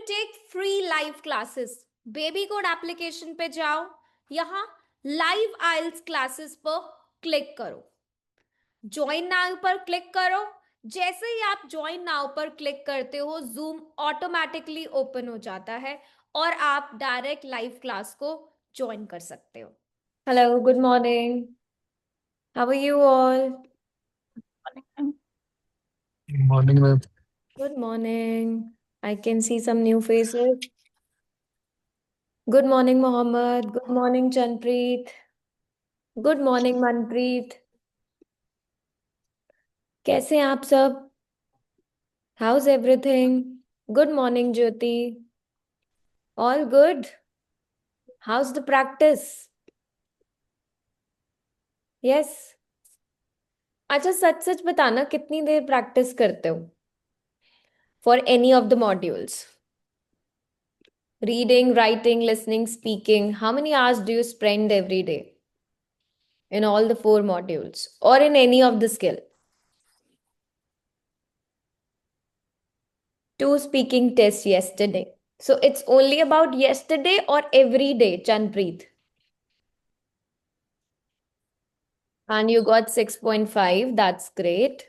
Take free live classes, baby code application पे जाओ, यहाँ लाइव आइल्स क्लासेस पर क्लिक करो, ज्वाइन नाउ पर क्लिक करो। जैसे ही आप ज्वाइन नाउ पर क्लिक करते हो, जूम ऑटोमेटिकली ओपन हो जाता है और आप डायरेक्ट लाइव क्लास को ज्वाइन कर सकते हो। Hello, good morning, how are you all? Morning में। Good morning. I can see some new faces. Good morning, Mohammed. Good morning, Chanpreet. Good morning, Manpreet. कैसे हैं आप सब? How's everything? Good morning, Jyoti. All good? How's the practice? Yes. अच्छा, सच सच बताना, कितनी देर practice करते हो for any of the modules? Reading, writing, listening, speaking. How many hours do you spend every day in all the four modules or in any of the skill? Two speaking tests yesterday. So it's only about yesterday or every day, Chanpreet? And you got 6.5. That's great.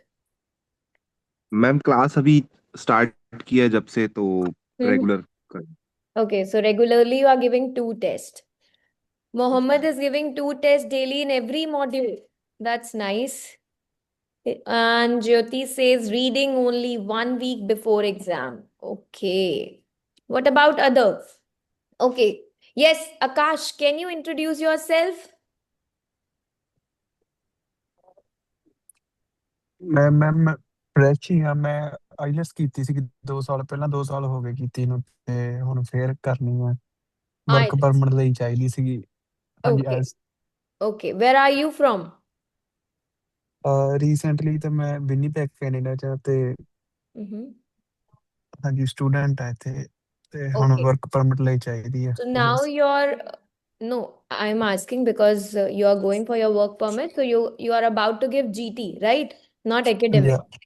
Ma'am class अभी start की है जब से तो Mhm. Regular कर। Okay, so regularly you are giving two tests. Mohammed is giving two tests daily in every module. That's nice. And Jyoti says reading only 1 week before exam. Okay. What about others? Okay. Yes, Akash, can you introduce yourself? ਮੈਂ fresh ਹੀ ਆ। ਮੈਂ IELTS ਕੀਤੀ ਸੀ 2 ਸਾਲ ਪਹਿਲਾਂ, 2 ਸਾਲ ਹੋ ਗਏ ਕੀਤੀ ਨੂੰ, ਤੇ ਹੁਣ ਫੇਰ ਕਰਨੀ ਆ। Work IELTS. ਪਰਮਿਟ ਲਈ ਚਾਹੀਦੀ ਸੀਗੀ। ਹਾਂਜੀ Okay. S Okay. Where are you from? Recently ਤਾਂ ਮੈਂ ਵਿਨੀਪੈਗ ਕੈਨੇਡਾ ਚ ਆ, ਤੇ Mm-hmm. ਹਾਂਜੀ ਸਟੂਡੈਂਟ ਆ ਇੱਥੇ, ਤੇ ਹੁਣ Okay. ਵਰਕ ਪਰਮਿਟ ਲਈ ਚਾਹੀਦੀ ਆ So now bus. you're no, I'm asking because you are going for your work permit. So you are about to give GT, right? Not ਜਾਂ academic.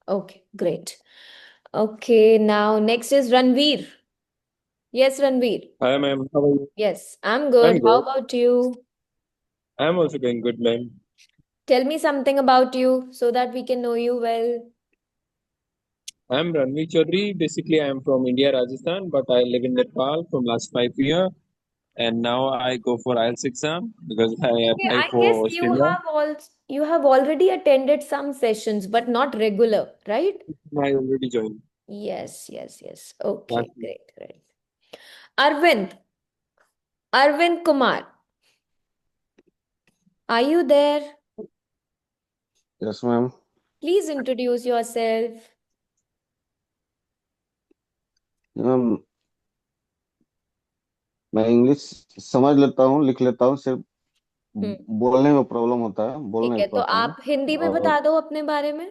Okay, great. Okay, now next is Ranveer. Yes, Ranveer. Hi, ma'am. How are you? Yes, I'm good. I'm How good. about you? I'm also doing good, ma'am. Tell me something about you so that we can know you well. I'm Ranveer Chaudhary. Basically, I'm from India, Rajasthan, but I live in Nepal from last 5 years. And now I go for IELTS exam because I Okay, apply I guess for Australia. you have already attended some sessions, but not regular, right? I already joined. Yes, yes, yes. Okay, Last great, great. Arvind, Arvind Kumar, are you there? Yes ma'am. Please introduce yourself. Ma'am मैं English समझ लेता हूँ, लिख लेता हूँ, सिर्फ हम्म, बोलने में प्रॉब्लम होता है, बोल ठीक नहीं है, तो पाता हूँ। आप हिंदी में और बता दो अपने बारे में।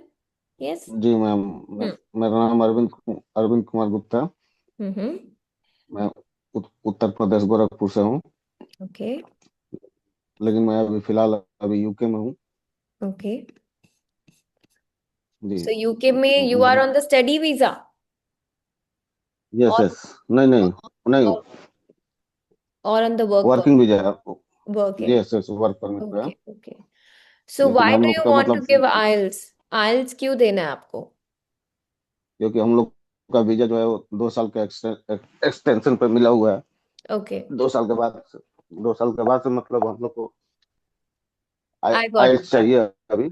यस। जी मैम, हम्म मेरा नाम अरविंद कुमार गुप्ता है। हम्म। मैं उत्तर प्रदेश गोरखपुर से हूँ, ओके लेकिन मैं अभी फिलहाल अभी यूके में हूँ। ओके। जी। सो यूके में you are on the study visa yes और यस। नहीं नहीं नहीं, और on the work working visa है। Working. Yes yes, work permit पे है। Okay okay. सो लेकिन व्हाई हम डू लोग यू का वांट टू मतलब, गिव आइल्स? आइल्स क्यों देना है आपको? क्योंकि हम लोग का वीजा जो है वो 2 साल का एक्सटेंशन पे मिला हुआ है। ओके, 2 साल के बाद, 2 साल के बाद से मतलब हम लोग को आई गॉट आइल्स इट। चाहिए अभी,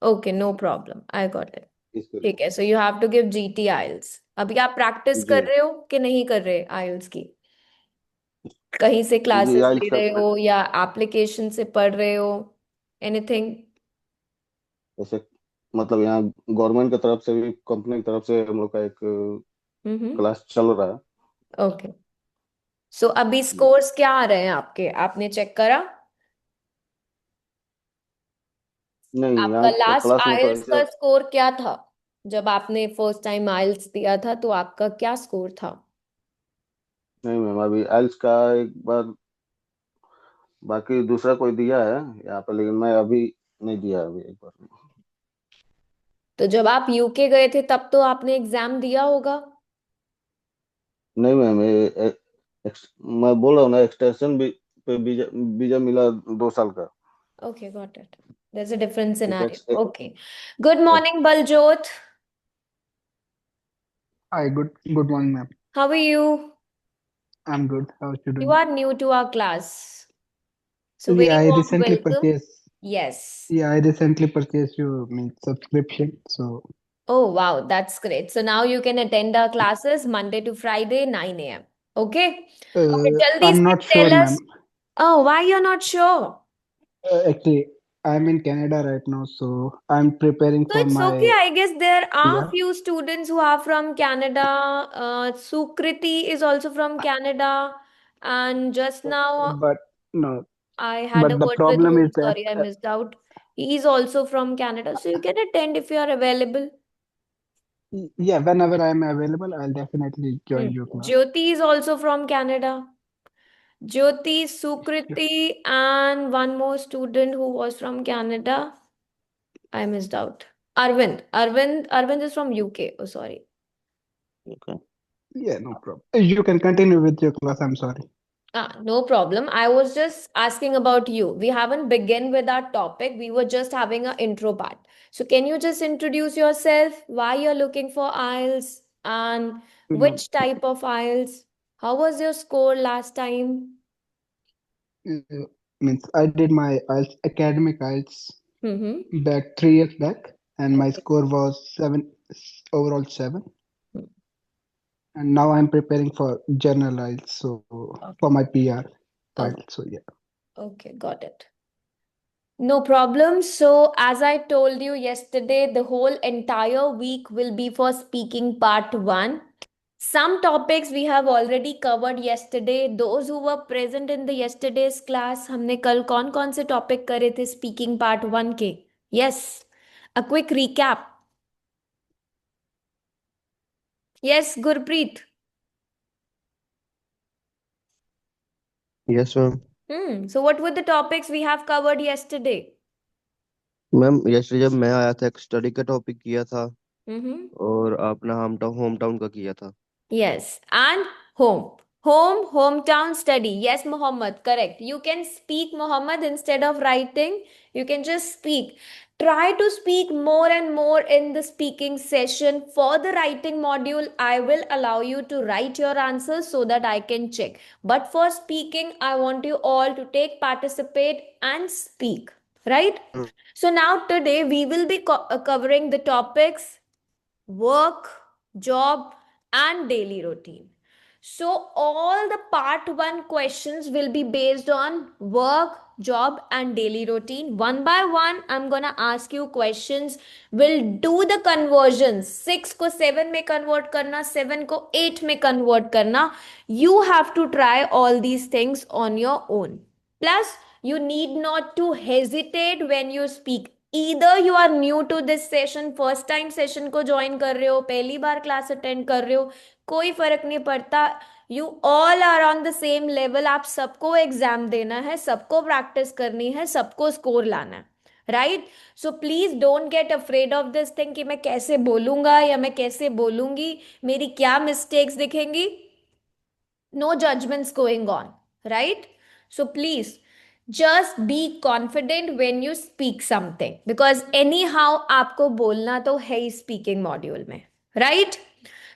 okay, no problem, I got it. इसके ठीक लिए। है, so you have to give GT IELTS. अभी आप प्रैक्टिस कर जी रहे हो कि नहीं कर रहे आइल्स की? कहीं से जी, क्लासेस ले आइल्स का रहे हो या एप्लीकेशन से पढ़ रहे हो? एनीथिंग? जैसे मतलब यहाँ गवर्नमेंट की तरफ से भी, कंपनी की तरफ से हम लोग का एक हम्म। क्लास चल रहा है। ओके, सो अभी जी। स्कोर्स क्या आ रहे हैं आपके? आपने चेक करा? नहीं, आपका यहाँ का लास्ट क्लास में तो आइल्स ऐसे। का स्कोर क्या था? जब आपने फर्स्ट टाइम आइल्स दिया था तो आपका क्या स्कोर था? नहीं मैम, अभी आइल्स का एक बार, बाकी दूसरा कोई दिया है यहाँ पे, लेकिन मैं अभी नहीं दिया अभी एक बार। तो जब आप यूके गए थे तब तो आपने एग्जाम दिया होगा। नहीं मैम, मैं बोल रहा हूँ ना, एक्सटेंशन भी पे वीजा वीजा मिला 2 साल का। Okay, got it. There's a different एक scenario. X, Okay. Good morning, Baljot. Hi, good morning, ma'am. How are you? I'm good. How are you You doing? are new to our class. So Yeah, very I warm recently welcome. purchased. Yes. Yeah, I recently purchased your subscription. So Oh, wow, that's great. So now you can attend our classes Monday to Friday, 9 a.m. Okay. Okay, jaldi I'm se not sure, tell ma'am. us. Oh, why you're not sure? Actually, I'm in Canada right now, so I'm preparing So for it's okay. my I guess there are PR. few students who are from Canada. Sukriti is also from Canada. And just now But no, I had a but the word with problem whom, is that sorry, I missed out. He is also from Canada. So you can attend if you are available. yeah, whenever I'm available, I'll definitely join your class. Jyoti is also from Canada. Jyoti, Sukriti, and one more student who was from Canada. I missed out. Arvind. Arvind is from UK. Oh, sorry. okay. Yeah, no problem. You can continue with your class. I'm sorry. No problem. I was just asking about you. We haven't begun with our topic. We were just having an intro part. So can you just introduce yourself? Why you're looking for IELTS and Mm, which type of IELTS? How was your score last time? Means I did my IELTS, academic IELTS Mm-hmm. back 3 years back, and my Okay. score was overall 7. Hmm. And now I'm preparing for general IELTS, so Okay. for my PR file. Okay. So yeah. Okay, got it. No problem. So, as I told you yesterday, the whole entire week will be for speaking part one. Some topics we have already covered yesterday. Those who were present in the yesterday's class, हमने कल कौन से topic करे थे speaking part one के? Yes. A quick recap. Yes, Gurpreet. Yes ma'am. So what were the topics we have covered yesterday? Ma'am yesterday जब मैं आया था एक स्टडी का टॉपिक किया था Mm-hmm. और आपने होम टाउन का किया था। Yes, and home. Hometown study. Yes, Muhammad, correct. You can speak, Muhammad, instead of writing. You can just speak. Try to speak more and more in the speaking session. For the writing module, I will allow you to write your answers so that I can check. But for speaking, I want you all to participate and speak. Right? So now today we will be covering the topics work, job, and daily routine. So, all the part one questions will be based on work, job, and daily routine. One by one, I'm gonna ask you questions. We'll do the conversions. 6 को 7 में convert करना, 7 को 8 में convert करना. You have to try all these things on your own. Plus, you need not to hesitate when you speak. Either you are new to this session, first time session को join कर रहे हो, पहली बार class attend कर रहे हो, कोई फर्क नहीं पड़ता. You all are on the same level. आप सबको एग्जाम देना है, सबको प्रैक्टिस करनी है, सबको स्कोर लाना है. Right. So please don't get afraid of this thing कि मैं कैसे बोलूंगा या मैं कैसे बोलूंगी, मेरी क्या मिस्टेक्स दिखेंगी. No judgments going on, right? So please just be confident when you speak something because anyhow आपको बोलना तो है ही speaking module में, right?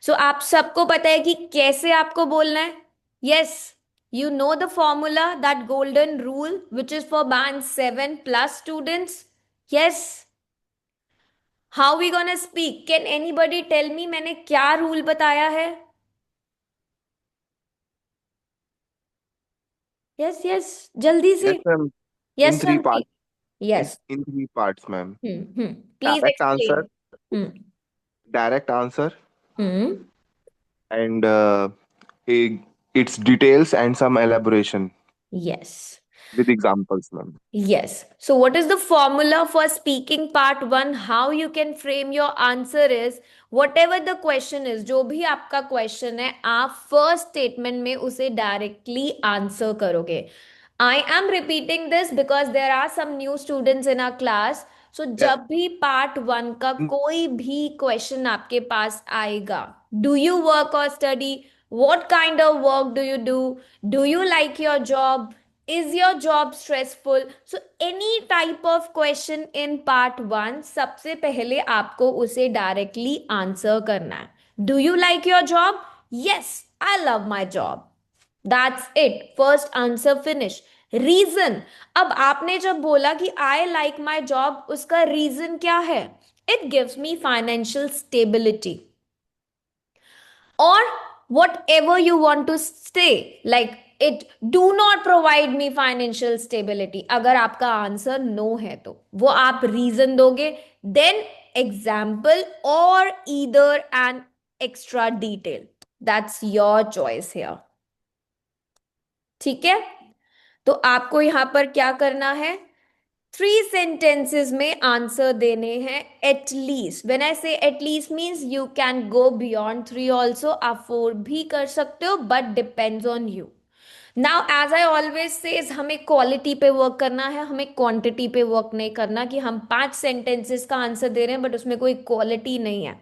So आप सबको पता है कि कैसे आपको बोलना है. Yes, you know the formula, that golden rule which is for band 7 plus students. Yes. How we gonna speak? Can anybody tell me मैंने क्या rule बताया है? Yes, जल्दी से. Yes, ma'am. In Yes, three Ranveer. parts. Yes. In three parts, ma'am. Please Direct answer, explain. Hmm. direct answer, Hmm. and its details and some elaboration Yes. with examples, ma'am. Yes. So, what is the formula for speaking part one? How you can frame your answer is whatever the question is, जो भी आपका question है, आप first statement में उसे directly answer करोगे. I am repeating this because there are some new students in our class. So, जब भी part one का कोई भी question आपके पास आएगा, do you work or study? What kind of work do you do? Do you like your job? Is your job stressful? So any type of question in part 1, सबसे पहले आपको उसे directly answer करना है. Do you like your job? Yes, I love my job. That's it. First answer finish. Reason. अब आपने जब बोला कि I like my job, उसका reason क्या है? It gives me financial stability. Or whatever you want to say, like it do not provide me financial stability. अगर आपका आंसर नो है तो वो आप रीजन दोगे, then example or either an extra detail. That's your choice here. ठीक है, तो आपको यहां पर क्या करना है? 3 sentences में आंसर देने हैं at least. When I say at least means you can go beyond 3 also. आप 4 भी कर सकते हो, but depends on you. Now as I always says, हमें क्वालिटी पे वर्क करना है, हमें क्वांटिटी पे वर्क नहीं करना कि हम 5 सेंटेंसेस का आंसर दे रहे हैं बट उसमें कोई क्वालिटी नहीं है.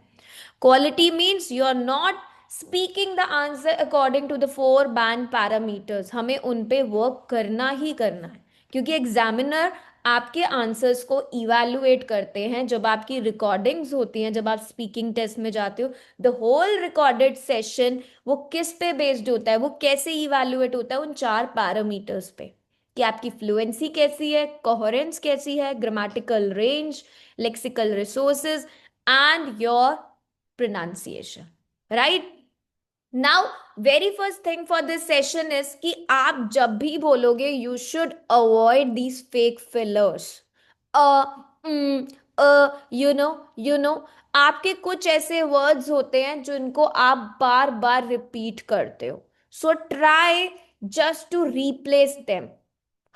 Quality means you are not speaking the answer according to the 4 band parameters. हमें उन पे वर्क करना ही करना है, क्योंकि एग्जामिनर आपके आंसर्स को इवैल्यूएट करते हैं जब आपकी रिकॉर्डिंग्स होती हैं, जब आप स्पीकिंग टेस्ट में जाते हो. द होल रिकॉर्डेड सेशन वो किस पे बेस्ड होता है, वो कैसे इवैल्यूएट होता है? उन 4 पैरामीटर्स पे, कि आपकी फ्लुएंसी कैसी है, कोहेरेंस कैसी है, grammatical range, lexical resources and your pronunciation. Right? Now, very first thing for this session is कि आप जब भी बोलोगे, you should avoid these fake fillers. You know, आपके कुछ ऐसे words होते हैं जिनको आप बार बार repeat करते हो. So try just to replace them.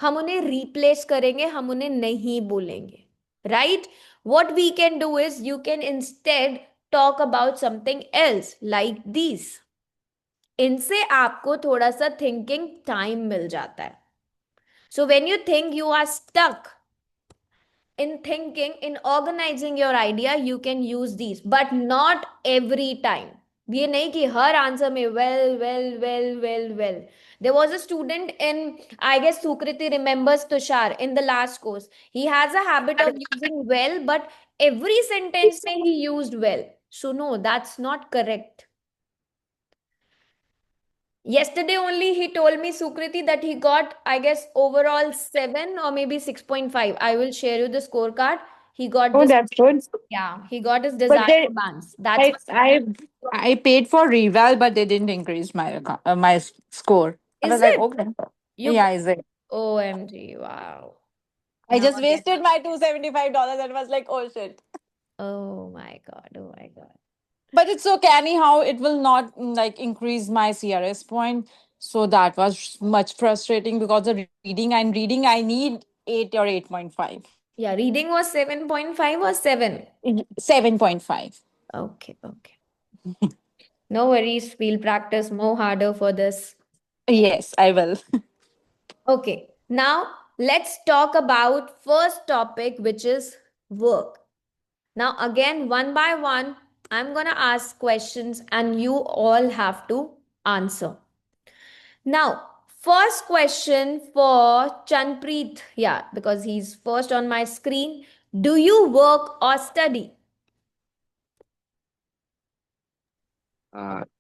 हम उन्हें replace करेंगे, हम उन्हें नहीं बोलेंगे. Right? What we can do is you can instead talk about something else like these. इनसे आपको थोड़ा सा थिंकिंग टाइम मिल जाता है. So when you think you are stuck in thinking, in organizing your idea, you can use these, but not every time. ये नहीं कि हर answer में well. There was a student in, I guess Sukriti remembers Tushar in the last course. He has a habit of using well, but every sentence में he used well. So no, that's not correct. Yesterday only he told me, Sukriti, that he got, I guess, overall 7 or maybe 6.5. I will share you the scorecard. He got Oh, this. that's good. Yeah, he got his But desired they, bands. That's I paid for reval, but they didn't increase my my score. I Is was like, it? okay, You yeah, is it? OMG, wow. I Now just again. wasted my $275 and was like, oh shit. Oh my God. But it's okay. Anyhow, it will not like increase my CRS point. So that was much frustrating because the reading, I need 8 or 8.5. Yeah, reading was 7.5 or 7? 7.5. Okay. No worries. We'll practice more harder for this. Yes, I will. Okay, now let's talk about first topic, which is work. Now again, one by one, I'm gonna ask questions and you all have to answer. Now, first question for Chanpreet. Yeah, because he's first on my screen. Do you work or study?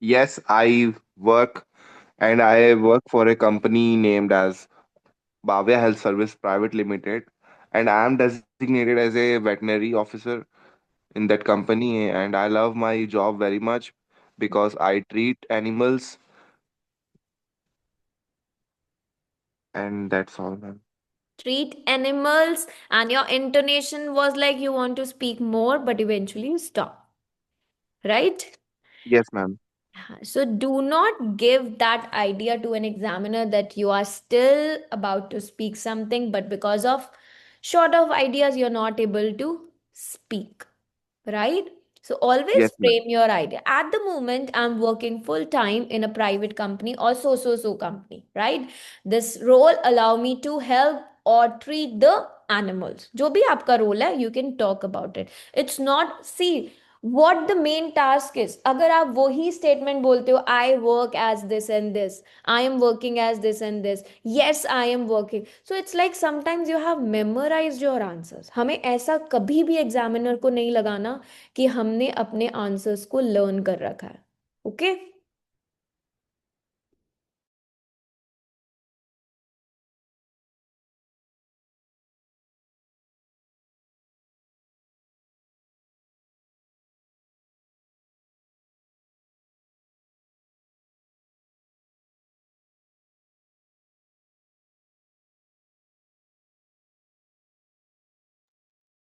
Yes, I work, and I work for a company named as Bhavya Health Service Private Limited, and I am designated as a veterinary officer in that company, and I love my job very much because I treat animals, and that's all, ma'am. Treat animals, and your intonation was like you want to speak more, but eventually you stop. Right? Yes, ma'am. So do not give that idea to an examiner that you are still about to speak something, but because of short of ideas, you're not able to speak. Right? So always Yes, ma'am. frame your idea. At the moment, I'm working full time in a private company or so company, right? This role allow me to help or treat the animals. जो भी आपका role है, you can talk about it. It's not, see, what the main task is. अगर आप वही statement बोलते हो, I work as this and this, I am working as this and this, yes I am working, so it's like sometimes you have memorized your answers. हमें ऐसा कभी भी examiner को नहीं लगाना कि हमने अपने आंसर्स को लर्न कर रखा है. Okay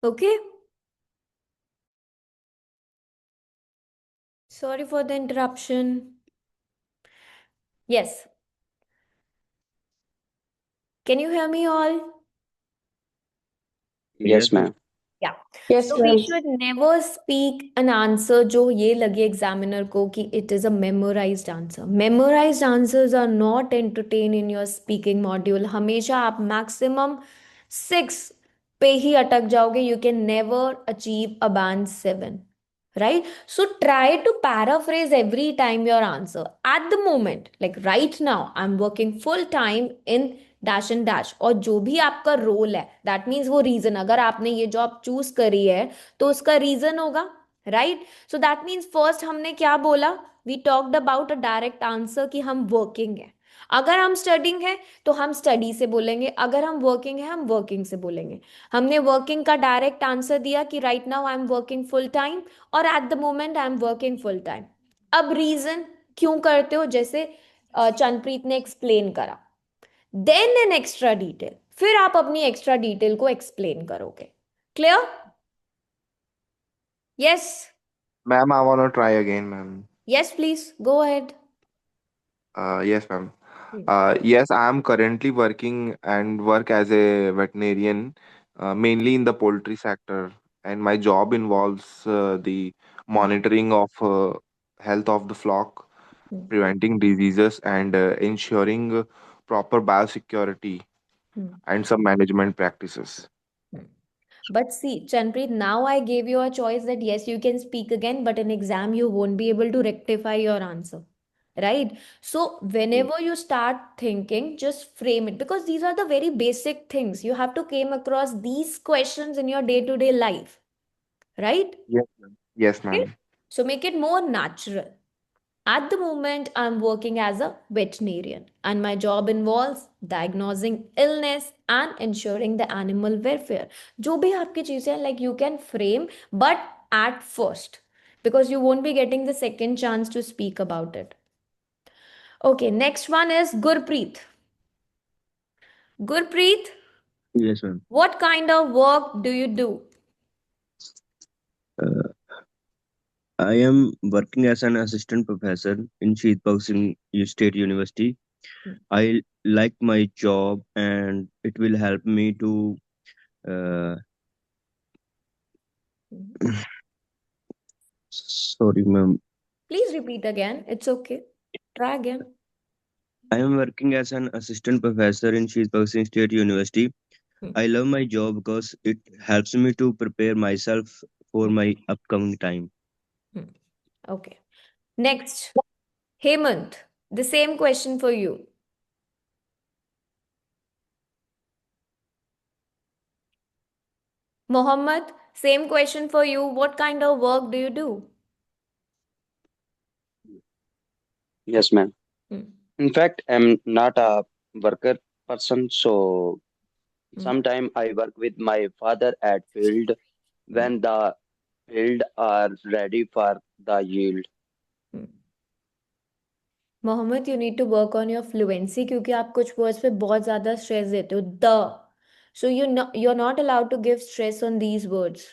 okay. Sorry for the interruption. Yes. Can you hear me all? Yes, ma'am. Yeah. Yes, So we ma'am. should never speak an answer जो ये लगे एग्जामिनर को कि it is a memorized answer. Memorized answers are not entertained in your speaking module. हमेशा आप maximum 6 पे ही अटक जाओगे. You can never achieve a band 7. Right? So try to paraphrase every time your answer. At the moment, like right now, I'm working full time in dash and dash. और जो भी आपका role है that means वो reason, अगर आपने ये job choose करी है तो उसका रीजन होगा. Right? So that means first हमने क्या बोला, we talked about a direct answer कि हम वर्किंग है. अगर हम स्टडिंग है तो हम स्टडी से बोलेंगे, अगर हम वर्किंग है हम वर्किंग से बोलेंगे. हमने वर्किंग का डायरेक्ट आंसर दिया कि right now I am working full time और at the moment I am working full time. अब रीजन क्यों करते हो, जैसे चंदप्रीत ने एक्सप्लेन करा. देन एन एक्स्ट्रा डिटेल, फिर आप अपनी एक्स्ट्रा डिटेल को एक्सप्लेन करोगे. Clear? Yes. Ma'am, I want to try again, ma'am. Yes please go ahead. Yes, ma'am. Yes, I am currently working and work as a veterinarian, mainly in the poultry sector, and my job involves the monitoring of health of the flock, preventing diseases, and ensuring proper biosecurity and some management practices. But see, Chanpreet, now I gave you a choice that yes, you can speak again, but in exam you won't be able to rectify your answer. Right? So whenever you start thinking, just frame it, because these are the very basic things. You have to came across these questions in your day-to-day life. Right? Yes, ma'am. Yes, Okay? ma'am. So make it more natural. At the moment, I'm working as a veterinarian, and my job involves diagnosing illness and ensuring the animal welfare. जो भी आपकी चीजें हैं, like you can frame, but at first, because you won't be getting the second chance to speak about it. Okay, next one is Gurpreet. Gurpreet, Yes, ma'am. what kind of work do you do? Uh, I am working as an assistant professor in Sheet Singh State University. I like my job and it will help me to. Uh, sorry, ma'am. Please repeat again. It's okay. Try again. I am working as an assistant professor in Sheet Singh State University. I love my job because it helps me to prepare myself for my upcoming time. Okay. Next, Hemant, the same question for you. Mohammed, same question for you. What kind of work do you do? Yes, ma'am. Hmm. In fact, I'm not a worker person, so sometime I work with my father at field when the field are ready for the yield. Mohammed, you need to work on your fluency, क्योंकि आप कुछ words पे बहुत ज्यादा stress देते हो. The, so you are not allowed to give stress on these words.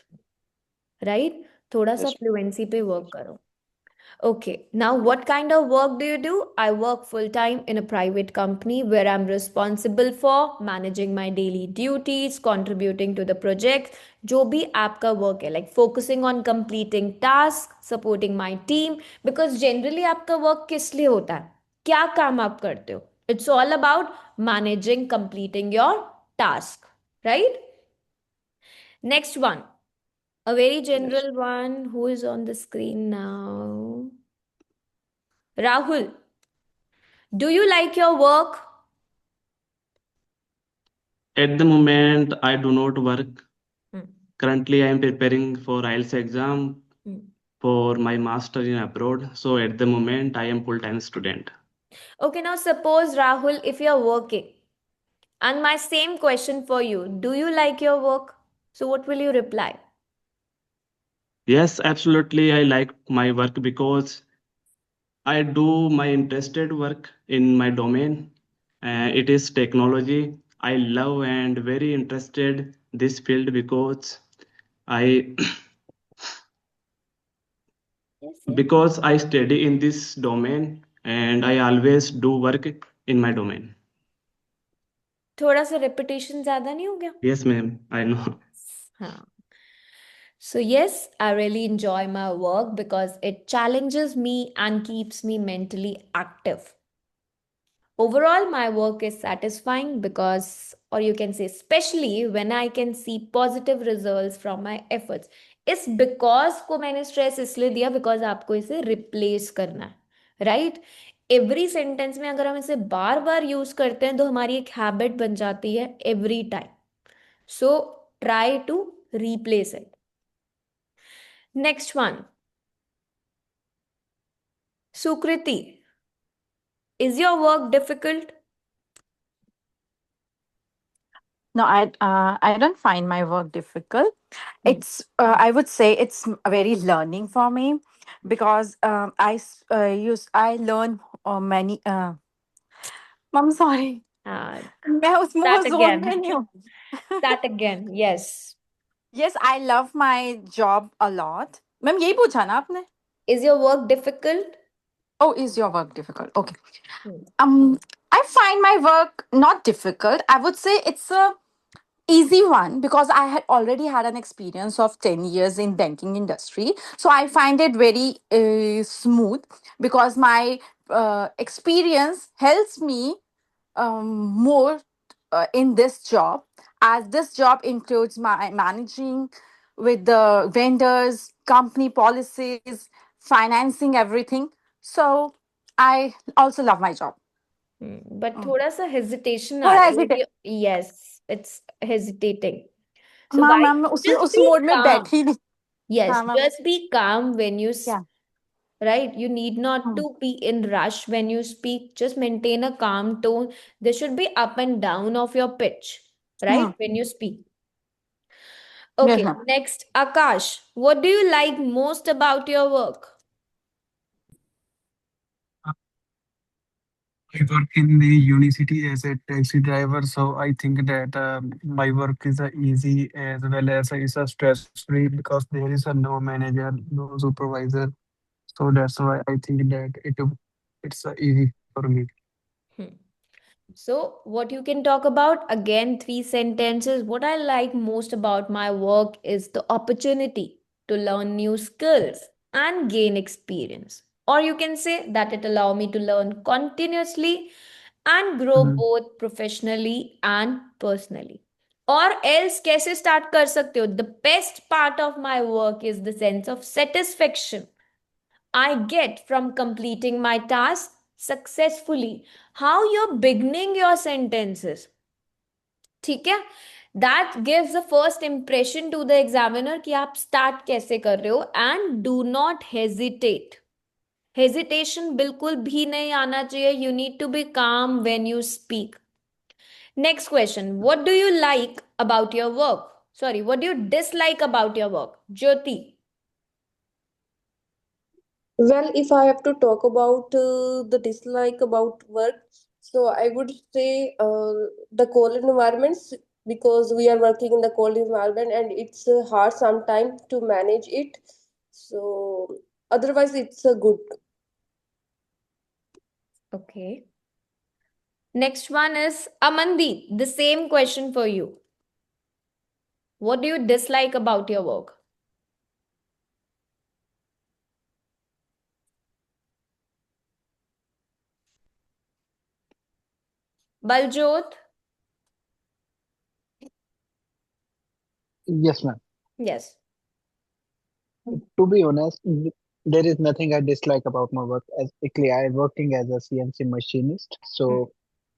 Right? थोड़ा सा Yes, फ्लुएंसी पे वर्क करो. Okay, now what kind of work do you do? I work full time in a private company where I'm responsible for managing my daily duties, contributing to the project. जो भी आपका work है, like focusing on completing tasks, supporting my team, because generally आपका work किस लिए होता है? क्या काम आप करते हो? It's all about managing, completing your task, right? Next one. A very Yes. general one who is on the screen now. Rahul, do you like your work? At the moment, I do not work. Hmm. Currently, I am preparing for IELTS exam Hmm. for my master in abroad. So at the moment, I am full-time student. Okay, now suppose Rahul, if you're working, and my same question for you, do you like your work? So what will you reply? Yes, absolutely. I like my work because I do my interested work in my domain. It is technology. I love and very interested this field because I Yes, yes. because I study in this domain and I always do work in my domain. थोड़ा सा repetition ज़्यादा नहीं हो गया? Yes, ma'am. I know. हाँ. So yes, I really enjoy my work because it challenges me and keeps me mentally active. Overall, my work is satisfying because, or you can say, especially when I can see positive results from my efforts. इस because को मैंने stress इसलिए दिया because आपको इसे replace करना है, right? Every sentence में अगर हम इसे बार बार use करते हैं तो हमारी एक habit बन जाती है every time. So try to replace it. Next one. Sukriti, is your work difficult? No, I don't find my work difficult. Hmm. It's I would say it's very learning for me because I learn many. I'm sorry. Uh, मैं उसमें वो Start zone again. में नहीं हूँ. Start again. Yes. Yes, I love my job a lot. Ma'am यही पूछा ना आपने? Is your work difficult? Oh, is your work difficult? Okay. Hmm. I find my work not difficult. I would say it's a easy one because I had already had an experience of 10 years in banking industry, so I find it very smooth because my experience helps me more in this job, as this job includes my managing with the vendors, company policies, financing everything. So I also love my job. But थोड़ा सा hesitation आ थोड़ा रहा है. hesitate. Yes, it's hesitating. So ma'am why? Ma'am मैं Just उस be mode में calm. बैठी नहीं. Yes, हाँ ma'am. just be calm when you Yeah. right. You need not Hmm. to be in rush when you speak. Just maintain a calm tone. There should be up and down of your pitch, right? Hmm. When you speak. Yes, Okay, ma'am. next, Akash. What do you like most about your work? I work in the Unicity as a taxi driver, so I think that my work is easy as well as it's a stress-free because there is a no manager, no supervisor. So that's why I think that it's easy for me. Hmm. So, what you can talk about again, three sentences. What I like most about my work is the opportunity to learn new skills and gain experience. Or you can say that it allow me to learn continuously and grow Mhm. both professionally and personally. Or else कैसे start कर सकते हो? The best part of my work is the sense of satisfaction I get from completing my task successfully. How you're beginning your sentences. ठीक है? That gives the first impression to the examiner कि आप start कैसे कर रहे हो and do not hesitate. Hesitation बिल्कुल भी नहीं आना चाहिए. You need to be calm when you speak. Next question. What do you like about your work? Sorry, what do you dislike about your work? Jyoti. Well, if I have to talk about the dislike about work, so I would say the cold environments, because we are working in the cold environment and it's hard sometimes to manage it. So otherwise, it's a good. Okay. Next one is Amandi. The same question for you. What do you dislike about your work? Baljot? Yes, ma'am. Yes. To be honest, there is nothing I dislike about my work. As actually, I working as a CNC machinist. Hmm. So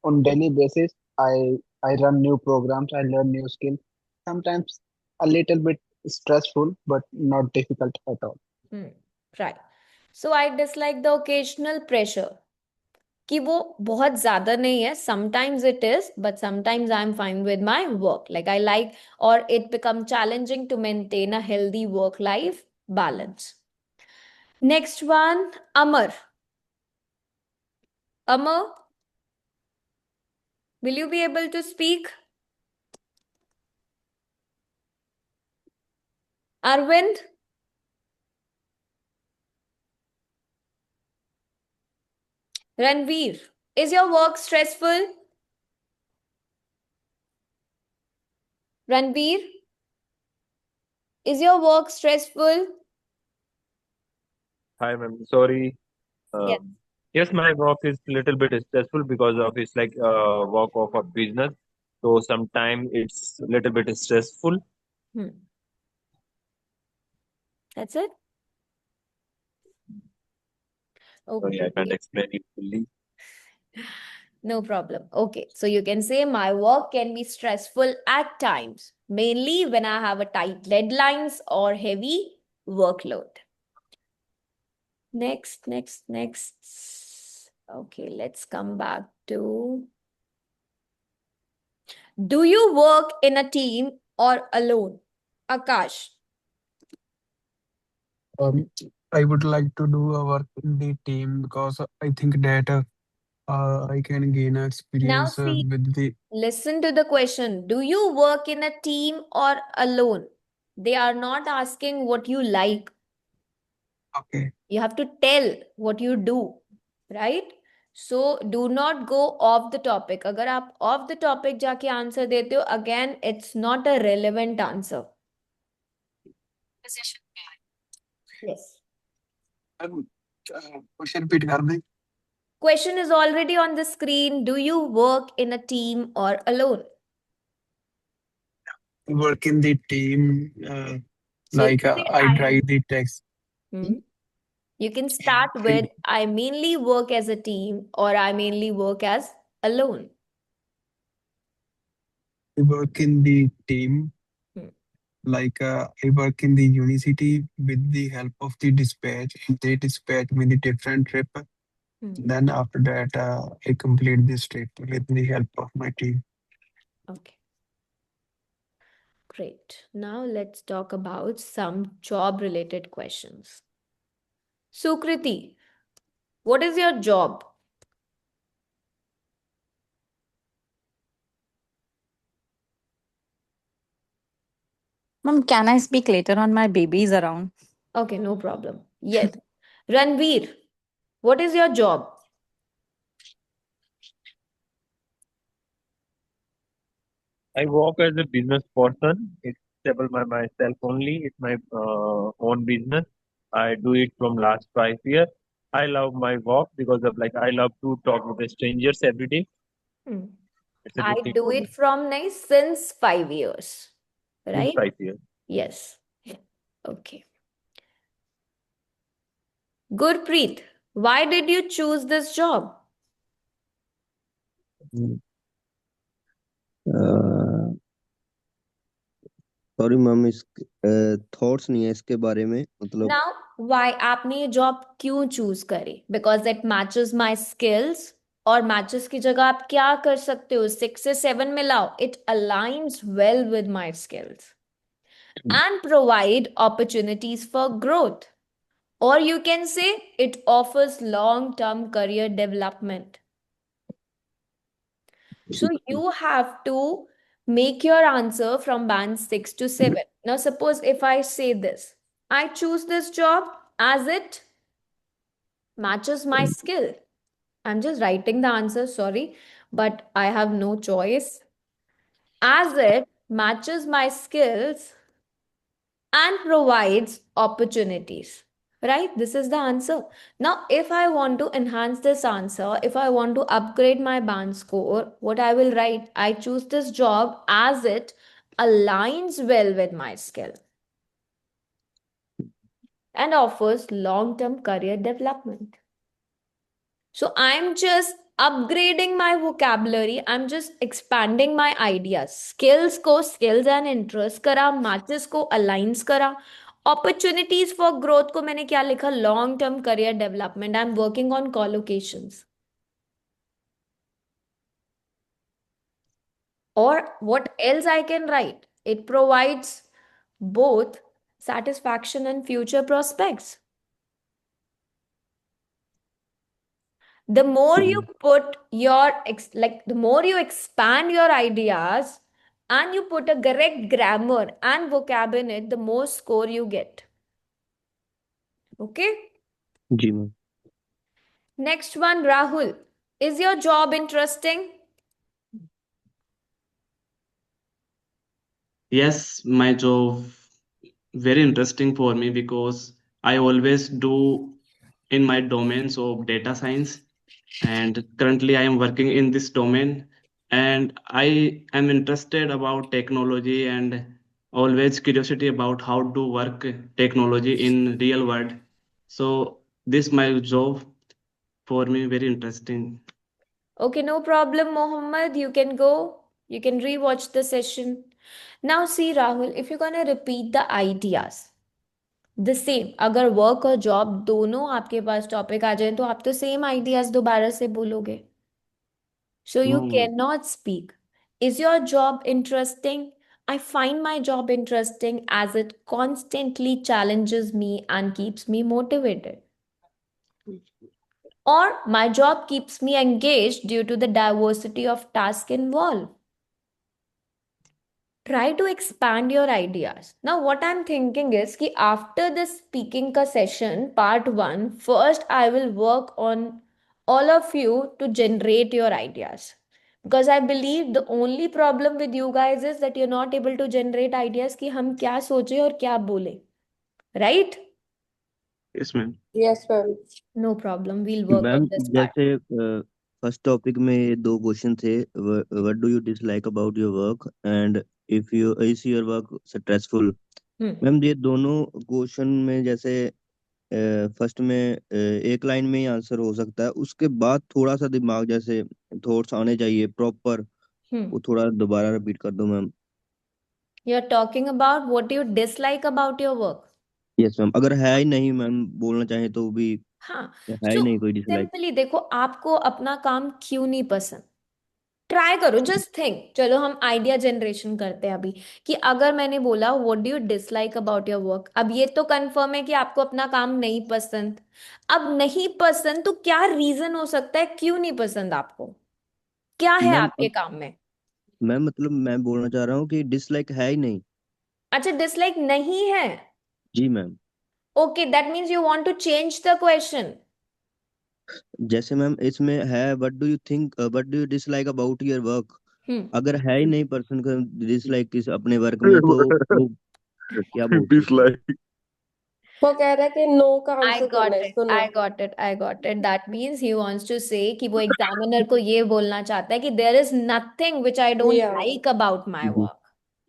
on daily basis, I run new programs. I learn new skills. Sometimes a little bit stressful, but not difficult at all. Hmm. Right. So I dislike the occasional pressure. कि वो बहुत ज्यादा नहीं है. Sometimes it is, but sometimes I'm fine with my work. Like I like, or it become challenging to maintain a healthy work-life balance. Next one, Amar. Amar, will you be able to speak? Arvind? Ranveer, is your work stressful? Ranveer, is your work stressful? Hi, ma'am. Sorry. Yes. Yes, my work is little bit stressful because of it's like work of a business. So sometimes it's little bit stressful. Hmm. That's it? Sorry, I Okay. can't explain it fully. No problem. Okay. So you can say my work can be stressful at times, mainly when I have a tight deadlines or heavy workload. Next. Okay, let's come back to, do you work in a team or alone? Akash. Um, I would like to do a work in the team because I think that I can gain Now experience see, with the. listen to the question. Do you work in a team or alone? They are not asking what you like. Okay. You have to tell what you do, right? So do not go off the topic. अगर आप off the topic जाके answer देते हो, again, it's not a relevant answer. Yes. Question repeat कर दें. Question is already on the screen. Do you work in a team or alone? Work in the team, So you like can say I I. drive the taxi. You can start with I mainly work as a team or I mainly work as alone. I work in the team, like I work in the university with the help of the dispatch. They dispatch me the different trip. Then after that, I complete this trip with the help of my team. Okay. Great. Now let's talk about some job related questions. Sukriti, what is your job? Mom, can I speak later on? My baby is around. Okay, no problem. Yes. Ranveer, what is your job? I work as a business person. It's stable by myself only. It's my own business. I do it from last 5 years. I love my work because of like I love to talk with the strangers every day. It's a I good thing do for me. it from nice since 5 years. Since Right? 5 years. Yes. Okay. Gurpreet, why did you choose this job? Sorry ma'am इस thoughts नहीं है इसके बारे में मतलब. Now, why आपने ये job क्यों चूज करी? Because it matches my skills. और matches की जगह आप क्या कर सकते हो? 6 से 7 मिलाओ. It aligns well with my skills and provide opportunities for growth. Or you can say it offers long-term career development. So you have to make your answer from band 6 to 7. Now, suppose if I say this, I choose this job as it matches my skill. I'm just writing the answer, sorry, but I have no choice. As it matches my skills and provides opportunities. Right? This is the answer. Now, if I want to enhance this answer, if I want to upgrade my band score, what I will write, I choose this job as it aligns well with my skill. and offers long-term career development. So I'm just upgrading my vocabulary. I'm just expanding my ideas. Skills को skills and interest करा, matches को aligns करा. Opportunities for growth को मैंने क्या लिखा? Long term career development. I'm working on collocations. Or what else I can write? It provides both satisfaction and future prospects. The more you put your the more you expand your ideas and you put a correct grammar and vocab in it, the more score you get. Okay? जी ma'am. Next one, Rahul. Is your job interesting? Yes, my job very interesting for me because I always do in my domains of data science, and currently I am working in this domain, and I am interested about technology and always curiosity about how to work technology in real world. So this my job for me very interesting. Okay, no problem, Mohammed. You can go. You can rewatch the session. Now, see, Rahul, if you're gonna repeat the ideas, the same, अगर work और job दोनों आपके पास topic आ जाए तो आप तो same ideas दोबारा से बोलोगे. So you No, ma'am. cannot speak. Is your job interesting? I find my job interesting as it constantly challenges me and keeps me motivated. Or my job keeps me engaged due to the diversity of tasks involved. Try to expand your ideas. Now, what I'm thinking is that after this speaking ka session, part 1, first I will work on all of you to generate your ideas. Because I believe the only problem with you guys is that you're not able to generate ideas कि हम क्या सोचे और क्या बोले. Right? Yes, ma'am. Yes, ma'am. No problem. We'll work ma'am on this part. जैसे first topic में 2 question थे. What do you dislike about your work and if you is your work stressful. Ma'am ये दोनों question में जैसे first में एक line में ही आंसर हो सकता है, उसके बाद थोड़ा सा दिमाग जैसे थॉट्स आने चाहिए प्रॉपर, वो थोड़ा दोबारा रिपीट कर दो ma'am. You're talking about what you dislike about your work. Yes ma'am. अगर है ही नहीं मैम बोलना चाहे तो भी हाँ, है ही नहीं कोई डिसलाइक. सिंपली देखो आपको अपना काम क्यों नहीं पसंद. ट्राई करो, जस्ट थिंक. चलो हम आइडिया जनरेशन करते हैं अभी कि अगर मैंने बोला what do you dislike about your work, अब ये तो कंफर्म है कि आपको अपना काम नहीं पसंद. अब नहीं पसंद तो क्या रीजन हो सकता है, क्यों नहीं पसंद आपको, क्या है मैम आपके काम में? मैम मतलब मैं बोलना चाह रहा हूँ कि डिसलाइक है ही नहीं. अच्छा, डिसलाइक नहीं है. जी ma'am. Okay, that means you want to change the question. जैसे मैम इसमें है what do you think what do you dislike about your work. अगर है ही नहीं पर्सन का डिसलाइक किस अपने वर्क में तो वो क्या बोल सकते हैं. डिसलाइक. वो कह रहा है कि नो का I आंसर got करना है it. इसको. No. I got it. I got it. That means he wants to say कि वो एग्जामिनर को ये बोलना चाहता है कि there is nothing which I don't Yeah. like about my ji. work.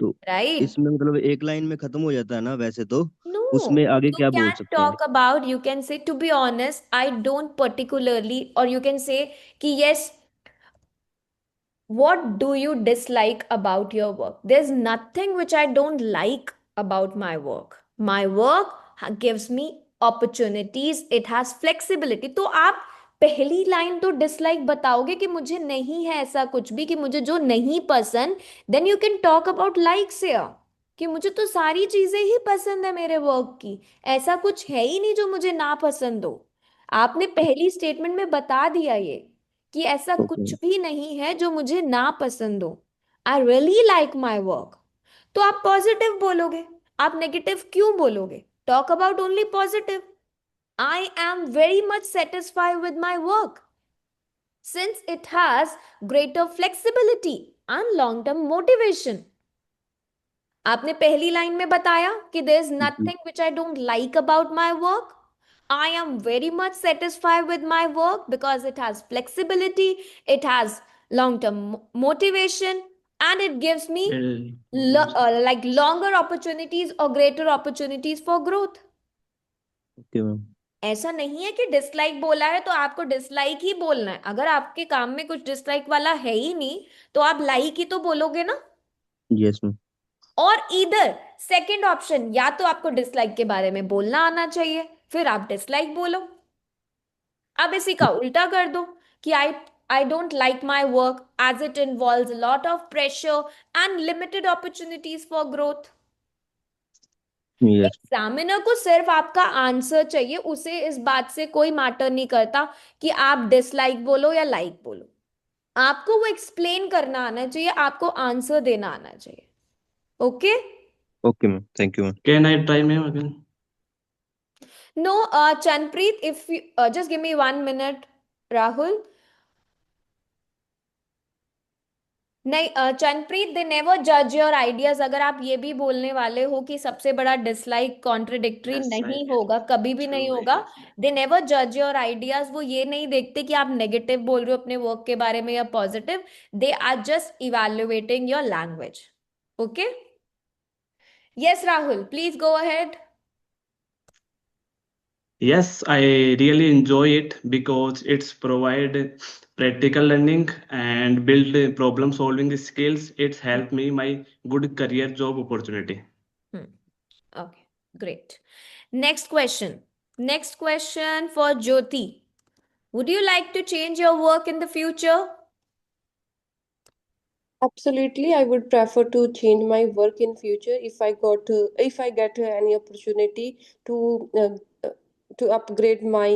तो Right? इसमें मतलब एक लाइन में खत्म हो जाता है ना वैसे तो. No. उसमें आगे You क्या बोल can सकते हैं. talk about, you can say, to be honest, I don't particularly, or you can say कि yes, what do you dislike about your work? There's nothing which I don't like about my work. My work gives me opportunities. It has flexibility. तो आप पहली line तो dislike बताओगे कि मुझे नहीं है ऐसा कुछ भी, कि मुझे जो नहीं पसंद. Then you can talk about likes here कि मुझे तो सारी चीजें ही पसंद है मेरे वर्क की, ऐसा कुछ है ही नहीं जो मुझे ना पसंद हो. आपने पहली स्टेटमेंट में बता दिया ये कि ऐसा कुछ ओके. भी नहीं है जो मुझे ना पसंद हो. I really like my work. तो आप पॉजिटिव बोलोगे, आप नेगेटिव क्यों बोलोगे? Talk about only positive. I am very much satisfied with my work since it has greater flexibility and long-term motivation. आपने पहली लाइन में बताया कि there is nothing which I don't like about my work. I am very much satisfied with my work because it has flexibility, it has long-term motivation, and it gives me like longer opportunities or greater opportunities for growth. Okay, ma'am. ऐसा नहीं है कि dislike बोला है तो आपको dislike ही बोलना है। अगर आपके काम में कुछ डिसलाइक वाला है ही नहीं तो आप लाइक ही तो बोलोगे ना। Yes, ma'am. और इधर सेकंड ऑप्शन, या तो आपको डिसलाइक के बारे में बोलना आना चाहिए फिर आप डिसलाइक बोलो। अब इसी का उल्टा कर दो कि I don't like my work as it involves lot of pressure and limited opportunities for growth. Yes. Examiner को सिर्फ आपका आंसर चाहिए, उसे इस बात से कोई मैटर नहीं करता कि आप डिसलाइक बोलो या लाइक बोलो। आपको वो एक्सप्लेन करना आना चाहिए, आपको आंसर देना आना चाहिए। Okay Okay, ma'am. Thank you, ma'am. Can I try, ma'am, again? No Chanpreet, if you just give me 1 minute, Rahul. नहीं चनप्रीत, दे नेवर जज योर आइडियाज। अगर आप ये भी बोलने वाले हो कि सबसे बड़ा डिसलाइक कॉन्ट्रडिक्टरी नहीं होगा, कभी भी नहीं होगा। दे नेवर जज योर आइडियाज। वो ये नहीं देखते कि आप नेगेटिव बोल रहे हो अपने वर्क के बारे में या positive. They are just evaluating your language. Okay yes Rahul, please go ahead. Yes, I really enjoy it because it's provide practical learning and build problem solving skills. It's helped me my good career job opportunity. Okay, great. Next question. Next question for Jyoti. Would you like to change your work in the future? Absolutely, I would prefer to change my work in future if I get any opportunity to upgrade my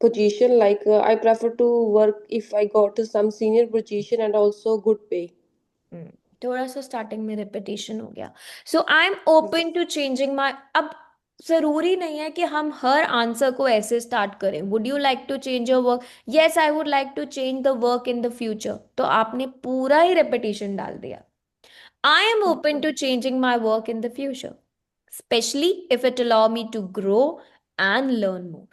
position. Like I prefer to work if I got some senior position and also good pay. थोड़ा सा starting में repetition हो गया। So I am open to changing my. अब जरूरी नहीं है कि हम हर आंसर को ऐसे स्टार्ट करें। Would you like to change your work? Yes, I would like to change the work in the future. तो आपने पूरा ही रिपीटेशन डाल दिया। I am open to changing my work in the future, specially if it allow me to grow and learn more.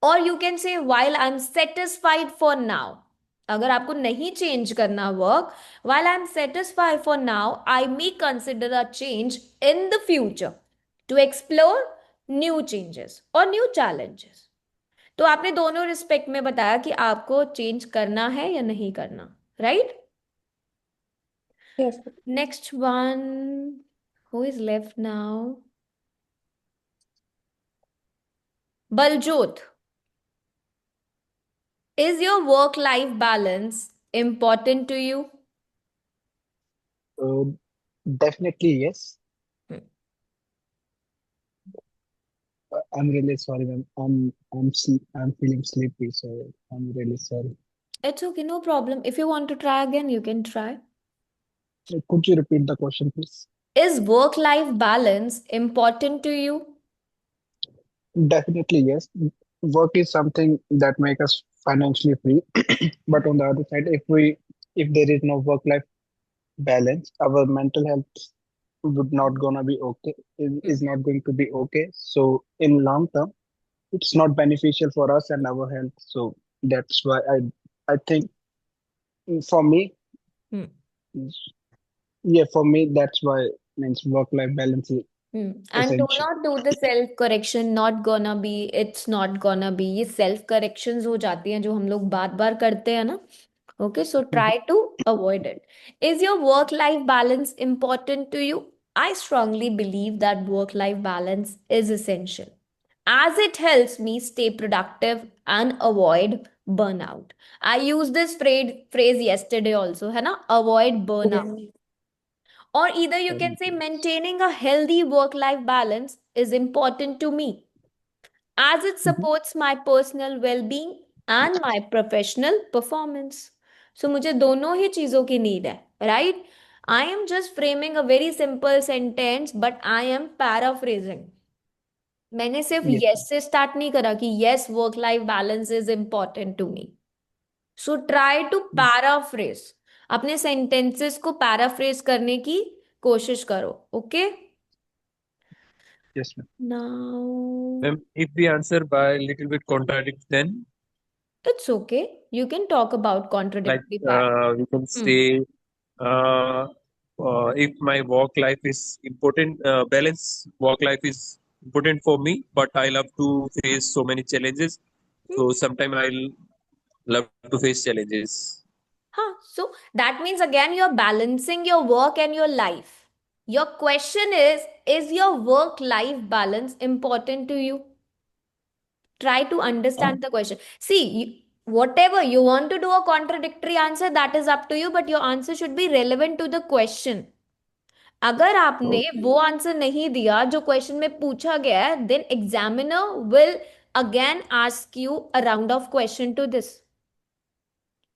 और you can say while I am satisfied for now. अगर आपको नहीं चेंज करना work, while I am satisfied for now, I may consider a change in the future to explore new changes और new challenges. तो आपने दोनों respect में बताया कि आपको चेंज करना है या नहीं करना, right? Yes. Next one, who is left now? Baljot, is your work life balance important to you? Uh, Definitely yes. I'm really sorry, ma'am. I'm feeling sleepy, so I'm really sorry. It's okay, no problem. If you want to try again, you can try. Could you repeat the question, please? Is work life balance important to you? Definitely yes. Work is something that make us financially free, but on the other side, if there is no work-life balance, our mental health would not gonna be okay. Is not going to be okay. So in long term, it's not beneficial for us and our health. So that's why I think for me, Hmm. yeah, for me that's why means work-life balance is And do essential. not do the self correction, not gonna be, it's not gonna be। ये self corrections हो जाती हैं जो हम लोग बार बार करते हैं ना। Okay, so try to avoid it. Is your work life balance important to you? I strongly believe that work life balance is essential, as it helps me stay productive and avoid burnout. I used this phrase yesterday also, है ना? Avoid burnout. Yes. Or either you can say maintaining a healthy work life balance is important to me, as it supports my personal well-being and my professional performance. So मुझे दोनों ही चीजों की need है, right? I am just framing a very simple sentence, but I am paraphrasing. मैंने सिर्फ Yes. yes से start नहीं करा कि yes, work life balance is important to me. So try to paraphrase. अपने sentences को paraphrase करने की कोशिश करो, okay? Yes, ma'am. Now Ma'am, if the answer by a little bit contradicts, then it's okay. You can talk about like contradictory part. we can say if my work life is important, balance work life is important for me, but I love to face so many challenges. So sometimes I'll love to face challenges. So that means again you're balancing your work and your life. Your question is your work life balance important to you? Try to understand the question. See, whatever you want to do a contradictory answer, that is up to you, but your answer should be relevant to the question. अगर आपने वो answer नहीं दिया जो question में पूछा गया है, then examiner will again ask you a round of question to this.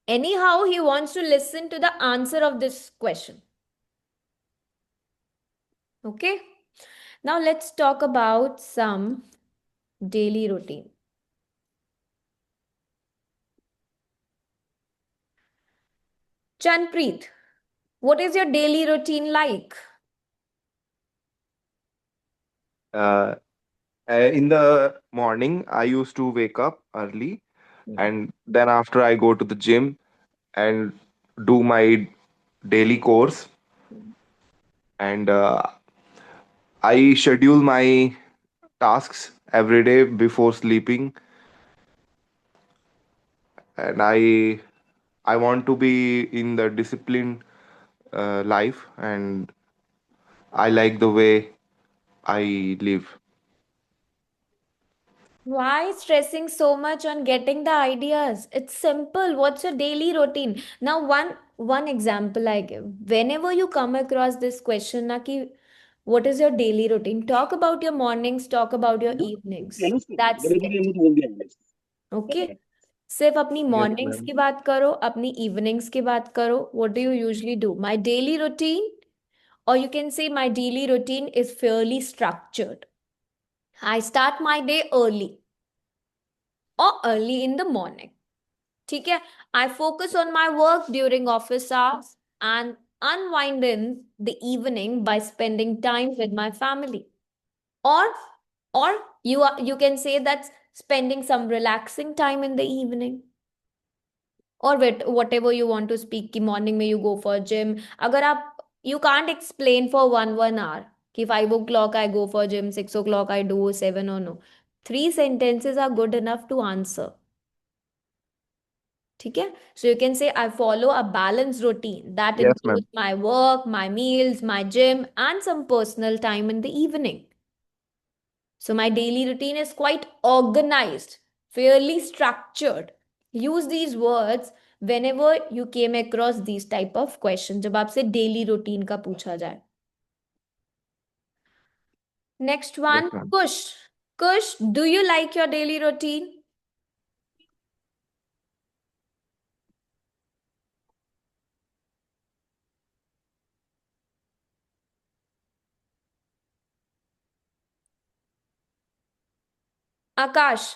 Anyhow, he wants to listen to the answer of this question. Okay. Now let's talk about some daily routine. Chanpreet, what is your daily routine like? In the morning, I used to wake up early, and then after I go to the gym and do my daily course, and I schedule my tasks every day before sleeping, and I want to be in the disciplined life, and I like the way I live. Why stressing so much on getting the ideas? It's simple. What's your daily routine? Now, one example I give. Whenever you come across this question, na ki, what is your daily routine? Talk about your mornings, talk about your evenings. That's it. Okay? सिर्फ अपनी Yes, mornings ma'am. की बात करो, अपनी evenings की बात करो. What do you usually do? My daily routine, or you can say my daily routine is fairly structured. I start my day early or early in the morning. ठीक है? I focus on my work during office hours and unwind in the evening by spending time with my family. Or you can say that's spending some relaxing time in the evening. Or whatever you want to speak कि morning में you go for gym. अगर आप you can't explain for one hour कि 5 o'clock I go for gym, 6 o'clock I do, 7 or no. 3 sentences are good enough to answer. ठीक है? So you can say I follow a balanced routine that Yes, includes ma'am. my work, my meals, my gym, and some personal time in the evening. So my daily routine is quite organized, fairly structured. Use these words whenever you came across these type of questions. जब आपसे daily routine का पूछा जाए. Next one, Yes, ma'am. Kush. Kush, do you like your daily routine? Akash,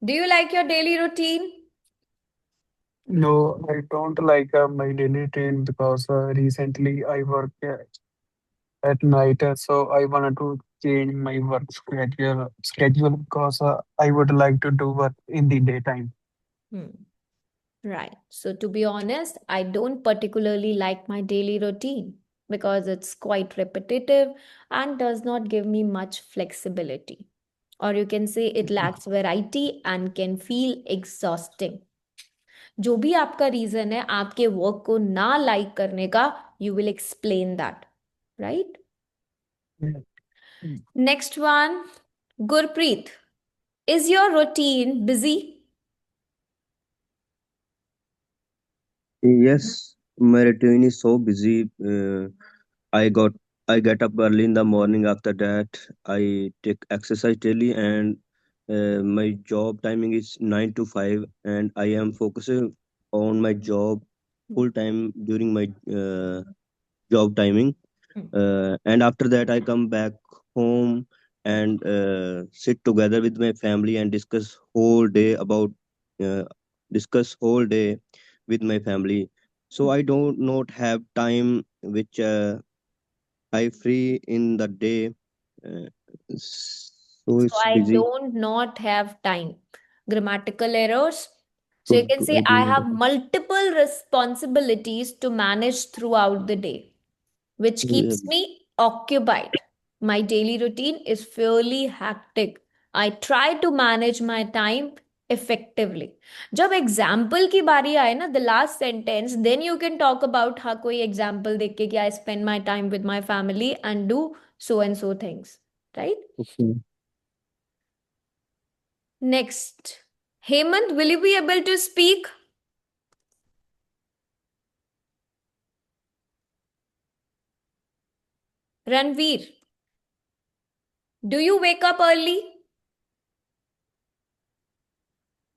do you like your daily routine? No, I don't like my daily routine because recently I work at night, so I wanted to change my work schedule because I would like to do work in the daytime. Right. So to be honest, I don't particularly like my daily routine because it's quite repetitive and does not give me much flexibility. Or you can say it lacks variety and can feel exhausting. जो भी आपका reason है आपके work को ना like करने का, you will explain that, right? Next one, Gurpreet. Is your routine busy? Yes, my routine is so busy. I got I get up early in the morning. After that, I take exercise daily, and my job timing is 9 to 5, and I am focusing on my job full time during my job timing. And after that, I come back home and sit together with my family and uh, discuss whole day with my family. So I don't not have time which I free in the day. Uh, so So it's I busy. don't not have time. Grammatical errors. So you So can say I I do have multiple responsibilities to manage throughout the day, which yeah, keeps me occupied. My daily routine is fairly hectic. I try to manage my time effectively. जब example की बारी आए ना, the last sentence, then you can talk about हाँ कोई example देख के कि I spend my time with my family and do so and so things, right? Okay. Next, Hemant, will you be able to speak? Ranveer, do you wake up early?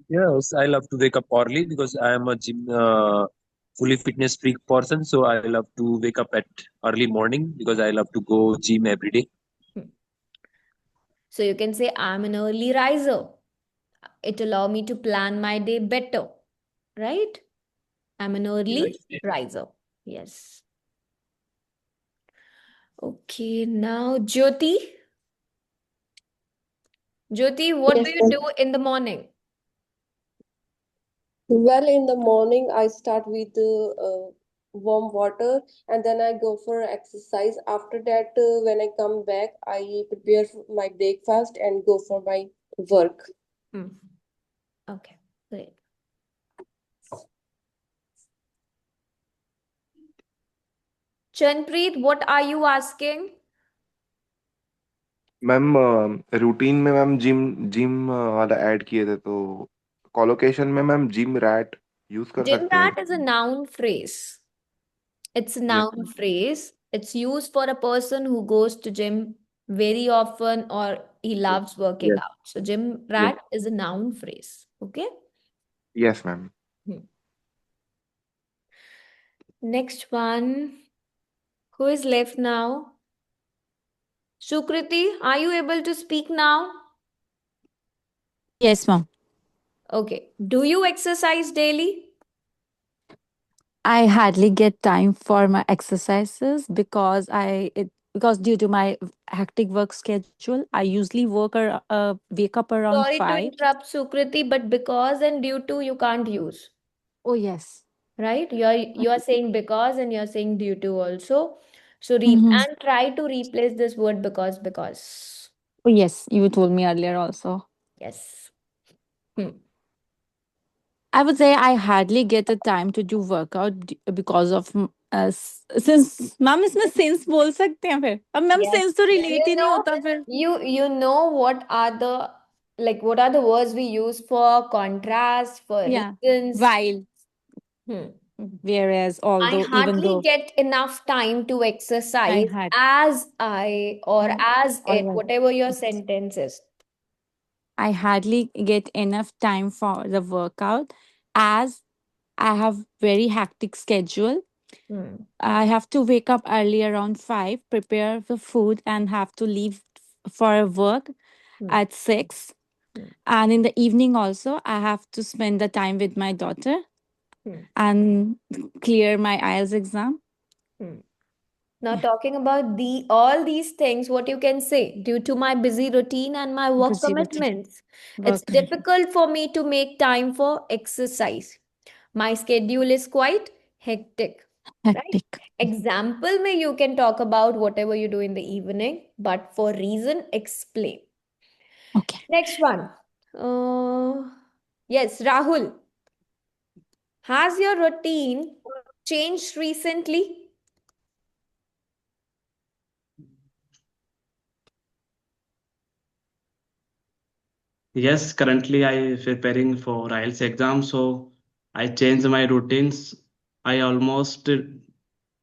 Yes, I love to wake up early because I am a gym fully fitness freak person. So I love to wake up at early morning because I love to go gym every day. So you can say I'm an early riser. It allow me to plan my day better, right? I'm an early riser. Yes. Okay, now Jyoti. Jyoti, what do Yes, you ma'am. do in the morning? Well, in the morning, I start with warm water and then I go for exercise. After that, when I come back, I prepare my breakfast and go for my work. Okay, great. Chanpreet, what are you asking? Ma'am routine में ma'am gym gym वाला add किए थे, तो colocation में ma'am gym rat use कर Gym सकते हैं? rat is a noun phrase. It's a Yes. noun phrase. It's used for a person who goes to gym very often or he loves working Yes. out. So gym rat is a noun phrase. Okay. Yes, ma'am. Next one. Who is left now? Sukriti, are you able to speak now? Yes, ma'am. Okay. Do you exercise daily? I hardly get time for my exercises because due to my hectic work schedule, I usually wake up around Sorry to 5. interrupt, Sukriti, but because and due to you can't use, Oh, yes. right? You are saying because and you're saying due to also. So Mhm. and try to replace this word because. Oh, yes. You told me earlier also. Yes. I would say I hardly get the time to do workout because of since ma'am इसमें since बोल सकते हैं फिर अब ma'am Yes. since तो relate You ही नहीं know, होता फिर you know what are the words we use for contrast, for yeah reasons. while Hmm. whereas I although even hardly though get enough time to I exercise had as I or as all it, right whatever your sentence is. I hardly get enough time for the workout as I have very hectic schedule. I have to wake up early around 5, prepare the food, and have to leave for work at 6. And in the evening, also, I have to spend the time with my daughter and clear my IELTS exam. Now, talking about all these things, what you can say, due to my busy routine and my work Busy routine. commitments, Work it's difficult for me to make time for exercise. My schedule is quite hectic. Right? hectic. Example may you can talk about whatever you do in the evening, but for reason, explain. Okay. Next one. Yes, Rahul. Has your routine changed recently? Yes, currently I preparing for IELTS exam, so I changed my routines. I almost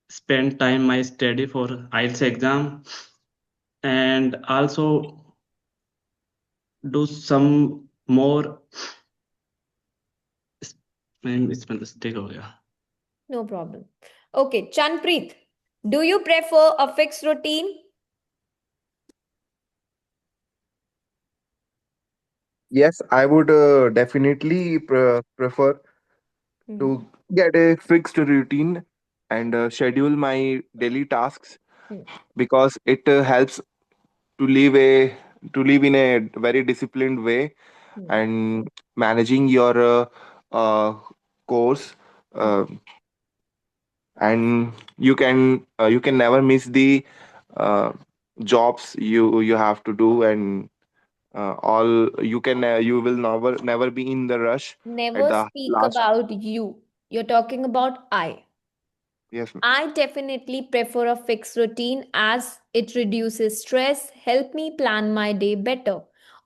spend time my study for IELTS exam and also do some more. इसमें mistake हो गया. No problem. Okay, Chanpreet, do you prefer a fixed routine? Yes, I would definitely prefer to get a fixed routine and schedule my daily tasks, because it helps to live in a very disciplined way, and managing your course, uh, and you can never miss the uh, jobs you have to do, and all you will never be in the rush at Never the speak last. about you. You're talking about I. Yes, ma'am. I definitely prefer a fixed routine as it reduces stress, help me plan my day better,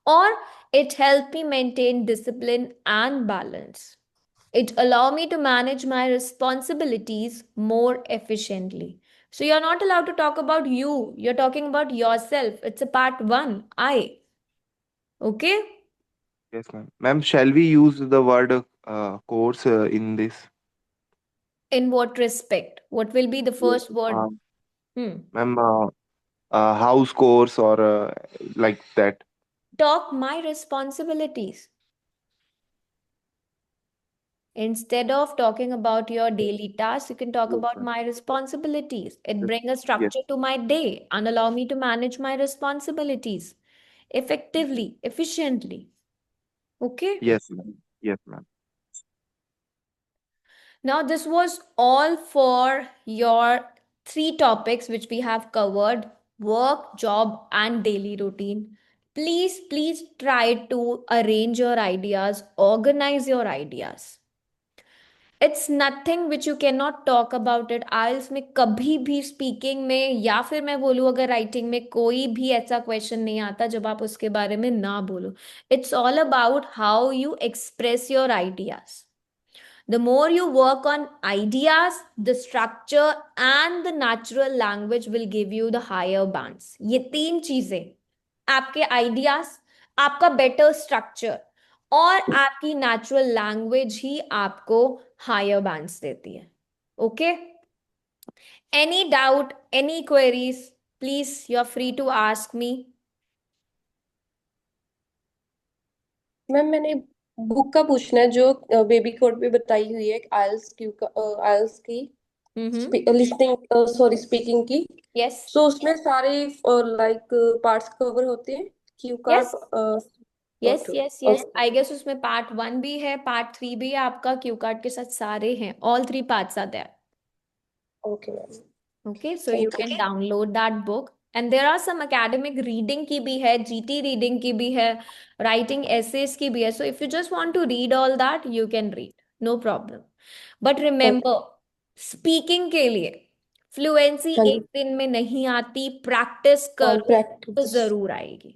or it help me maintain discipline and balance. It allow me to manage my responsibilities more efficiently. So you're not allowed to talk about you. You're talking about yourself. It's a part one. I. Okay? Yes, ma'am. Ma'am, shall we use the word course in this? In what respect? What will be the Yes. first word? Hmm. Ma'am, house course or like that. Talk my responsibilities. Instead of talking about your daily tasks, you can talk Yes, about ma'am. my responsibilities. It Yes. brings a Yes. structure to my day and allow me to manage my responsibilities effectively, efficiently. Okay? Yes, ma'am. Yes, ma'am. Now, this was all for your three topics which we have covered: work, job, and daily routine. Please try to arrange your ideas, organize your ideas. It's nothing which you cannot talk about it. आइल्स में कभी भी speaking में या फिर मैं बोलूँ अगर writing में कोई भी ऐसा क्वेश्चन नहीं आता जब आप उसके बारे में ना बोलो. It's all about how you express your ideas. The more you work on ideas, the structure and the natural language will give you the higher bands. ये तीन चीजें, आपके आइडियाज, आपका बेटर स्ट्रक्चर और आपकी नेचुरल लैंग्वेज ही आपको higher bands देती है. Okay? Any doubt, any queries, please you are free to ask me. Ma'am मैंने बुक का पूछना है जो बेबी कोड पे बताई हुई है आइल्स क्यू का आइल्स की लिसनिंग सॉरी स्पीकिंग की. यस सो उसमें सारे लाइक पार्ट्स कवर होते हैं cue yes card. Yes yes yes I guess उसमें पार्ट 1 भी है, पार्ट 3 भी है, आपका क्यू कार्ड के साथ सारे हैं. All 3 parts are there. Okay ma'am. Okay, so you can download that book. And there are some academic reading की भी है, GT reading की भी है, writing essays की भी है. So if you just want to read all that, you can read. No problem. But remember, speaking के लिए fluency हाँ एक दिन में नहीं आती, practice हाँ करो तो प्रैक्टिस. जरूर आएगी.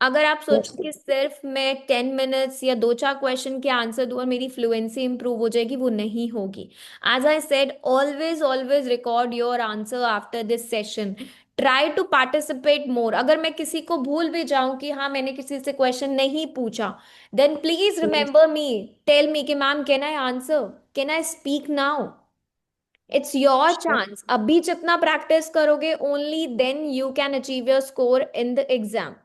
अगर आप सोचो कि सिर्फ मैं 10 मिनट्स या 2-4 क्वेश्चन के आंसर दूं और मेरी फ्लुएंसी इंप्रूव हो जाएगी, वो नहीं होगी. As I said, always always record your answer after this session. Try to participate more. अगर मैं किसी को भूल भी जाऊं कि हाँ मैंने किसी से क्वेश्चन नहीं पूछा, then please remember me, tell me कि ma'am can I answer, can I speak now. It's your chance. अभी जितना प्रैक्टिस करोगे, only then you can achieve your score in the exam.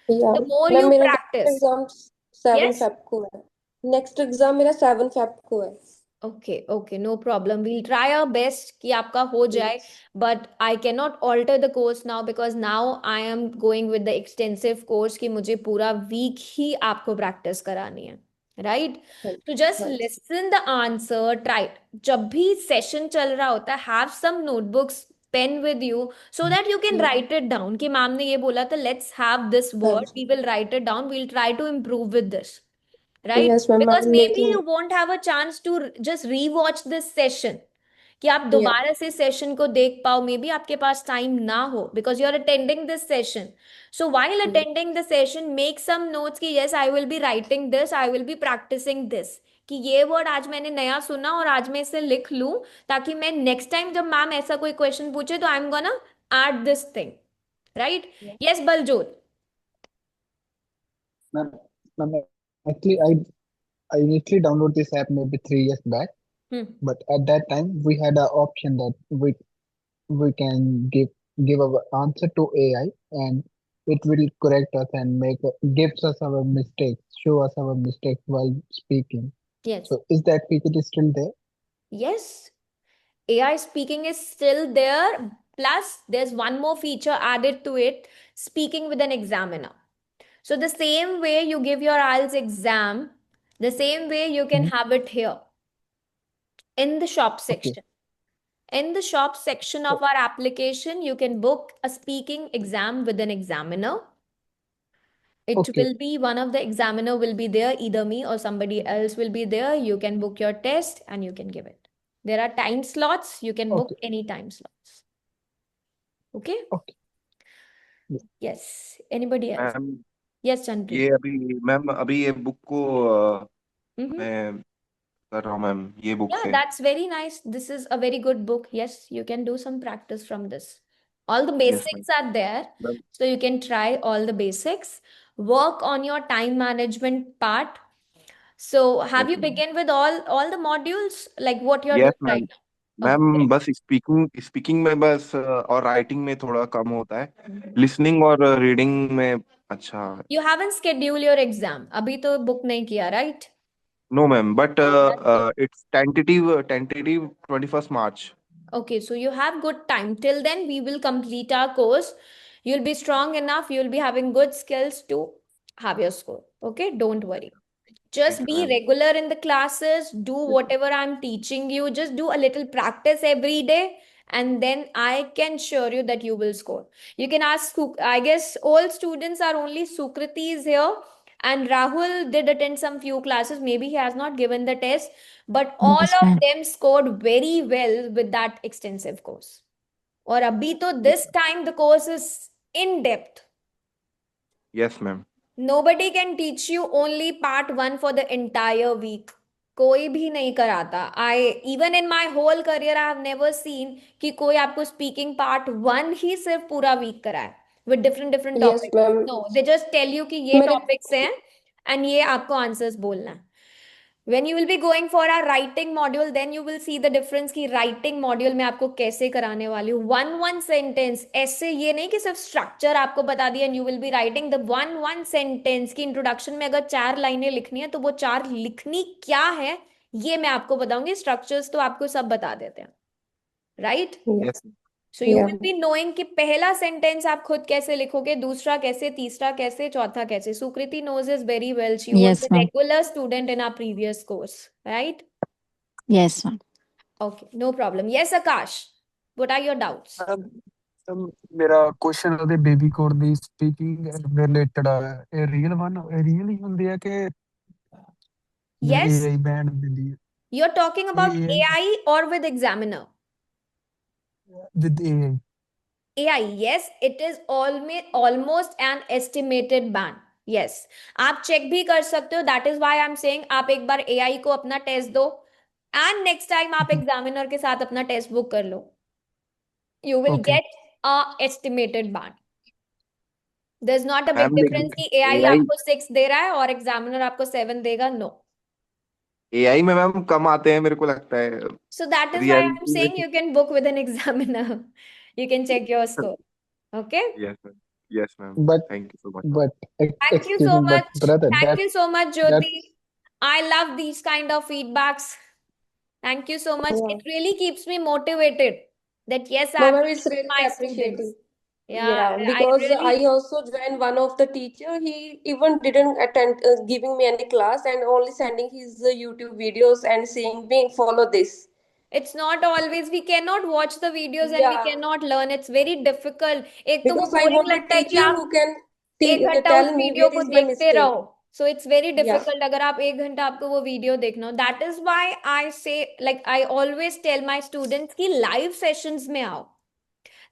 या The more मैम you मेरा next practice. Exam 7 Yes? Feb को है. Next exam मेरा 7 Feb को है. Okay, no problem. We'll try our best कि आपका हो जाए. But I cannot alter the course now because now I am going with the extensive course कि मुझे पूरा week ही आपको practice करानी है. Right? तो just listen the answer, try it. जब भी session चल रहा होता है, have some notebooks, pen with you so that you can write it down कि मैम ने ये बोला था, let's have this word, we will write it down, we'll try to improve with this. Right? Yes ma'am, Because I'm maybe making you won't have a chance to just rewatch this session कि आप दोबारा से session को देख पाओ. May be आपके पास time ना हो because you are attending this session. So while attending the session make some notes कि yes I will be writing this, I will be practising this, कि ये वर्ड आज मैंने नया सुना और आज मैं इसे लिख लूं ताकि मैं नेक्स्ट टाइम जब मैम ऐसा कोई क्वेश्चन पूछे तो I am gonna add this thing. Right? Yes Baljot. Ma'am, ma'am, actually, I initially downloaded this app maybe 3 years back, but at that time we had an option that we can give our answer to AI, and it will correct us and gives us our mistakes, show us our mistakes while speaking. Yes. So is that feature is still there? Yes. AI speaking is still there. Plus, there's one more feature added to it, speaking with an examiner. So the same way you give your IELTS exam, the same way you can have it here in the shop section. In the shop section of our application, you can book a speaking exam with an examiner. It Okay. will be one of the examiner will be there, either me or somebody else will be there. You can book your test and you can give it. There are time slots. You can book Okay. any time slots. Okay? Okay. Yeah. Yes. Anybody else? Ma'am Yes, Chanpreet. ये अभी ma'am अभी ये book को Mm-hmm. मैं कर रहा हूँ ma'am ये बुक Yeah, से that's very nice. This is a very good book. Yes, you can do some practice from this. All the yes ma'am basics are there. Ma'am So you can try all the basics. Work on your time management part. So have yes you begun with all the modules? Like what you're yes doing ma'am right now? Okay, ma'am great. बस speaking speaking में बस और writing में थोड़ा कम होता है Mhm. Listening और reading में अच्छा You haven't scheduled your exam. अभी तो book नहीं किया, right? No ma'am but That's good. It's tentative 21st March Okay, so you have good time. Till then, we will complete our course. You'll be strong enough. You'll be having good skills to have your score. Okay, don't worry. Just thank you be ma'am regular in the classes. Do whatever I'm teaching you. Just do a little practice every day. And then I can assure you that you will score. You can ask, I guess all students are only Sukritis here. And Rahul did attend some few classes. Maybe he has not given the test. But all Yes, of ma'am. them scored very well with that extensive course. और अभी तो this time the course is in depth. Yes ma'am Nobody can teach you only part 1 for the entire week. कोई भी नहीं कराता. Even in my whole career I have never seen कि कोई आपको speaking part 1 ही सिर्फ पूरा week कराए with different Yes, topics. ma'am. No, they just tell you कि ये मेरे topics हैं and ये आपको answers बोलना है. When you will be going for a writing module, then you will see the difference कि writing module में आपको कैसे कराने वाली हूँ. one sentence ऐसे ये नहीं कि सिर्फ structure आपको बता दिया and you will be writing the one sentence की introduction में अगर 4 लाइनें लिखनी है तो वो 4 लिखनी क्या है ये मैं आपको बताऊंगी. Structures तो आपको सब बता देते हैं, right? Yes So you Yeah. will be knowing कि पहला सेंटेंस आप खुद कैसे लिखोगे, दूसरा कैसे, तीसरा कैसे, चौथा कैसे. Sukriti knows this very well. She was Yes, a ma'am. regular student in our previous course, right? Yes, ma'am. Okay, no problem. Yes, Akash. What are your doubts? ਮੇਰਾ ਕੁਐਸਚਨ ਉਹਦੇ ਬੇਬੀ ਕੋਡ ਦੀ speaking related ਆ. ਇਹ real ਹੀ ਹੁੰਦੀ ਹੈ ਕਿ Yes, AI band ਦਿੰਦੀ ਹੈ you're talking about AI AI or with examiner? With AI AI, yes, it is almost an estimated band. Yes, आप चेक भी कर सकते हो. That is why I'm saying आप एक बार AI को अपना टेस्ट दो and next time आप एग्जामिनर के साथ अपना टेस्ट बुक कर लो. You will okay get a estimated band. There's not a big ma'am difference कि AI AI आपको 6 दे रहा है और एग्जामिनर आपको 7 देगा. No. AI में मैम कम आते हैं मेरे को लगता है So that is why I'm reality में saying you can book with an examiner. You can check your score. Okay? Yes ma'am But thank you so much but Thank you excuse so me, but much. brother, Thank you so much, that Jyoti. I love these kind of feedbacks. Thank you so much. Yeah. It really keeps me motivated that yes, I No, am ma'am, it's teaching really my appreciating. students. Yeah, Yeah, I because really. I also joined one of the teacher. He even didn't attend giving me any class and only sending his YouTube videos and saying me follow this. It's not always, we cannot watch the videos and we Yeah, cannot learn. It's very difficult. एक तो वो because I boring want a लगता है कि teacher आप who can एक घंटा उस tell me वीडियो where को is my देखते mistake. रहो. So it's very Yeah. difficult अगर आप एक घंटा आपको वो वीडियो देखना हो. That is why I say, like I always tell my students कि live sessions में आओ.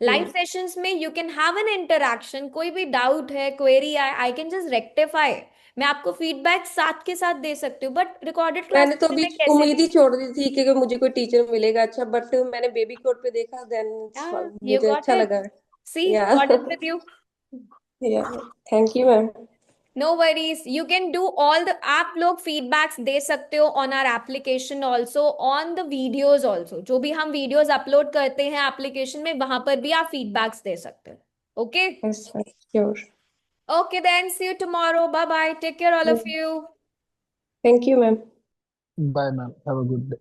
Live sessions में you can have an interaction. कोई भी डाउट है, क्वेरी है, I can just rectify. मैं आपको फीडबैक साथ के साथ दे सकती हूँ. बट रिकॉर्डेड मैंने क्लासेस तो में अभी मैं कैसे उम्मीद ही दूँ? छोड़ दी थी कि मुझे कोई टीचर मिलेगा अच्छा, बट मैंने बेबी कोड पे देखा, देन Yeah, you मुझे got अच्छा it. लगा. See, Yeah. God is with you. Yeah. Thank you, ma'am. No worries. You can do all the आप लोग feedbacks दे सकते हो on our application also, on the videos also. जो भी हम videos upload करते हैं application में वहां पर भी आप feedbacks दे सकते हो. Okay? Yes, ma'am. Sure. Okay then. See you tomorrow. Bye bye. Take care all of you. Thank you, ma'am. bye, ma'am. Have a good day.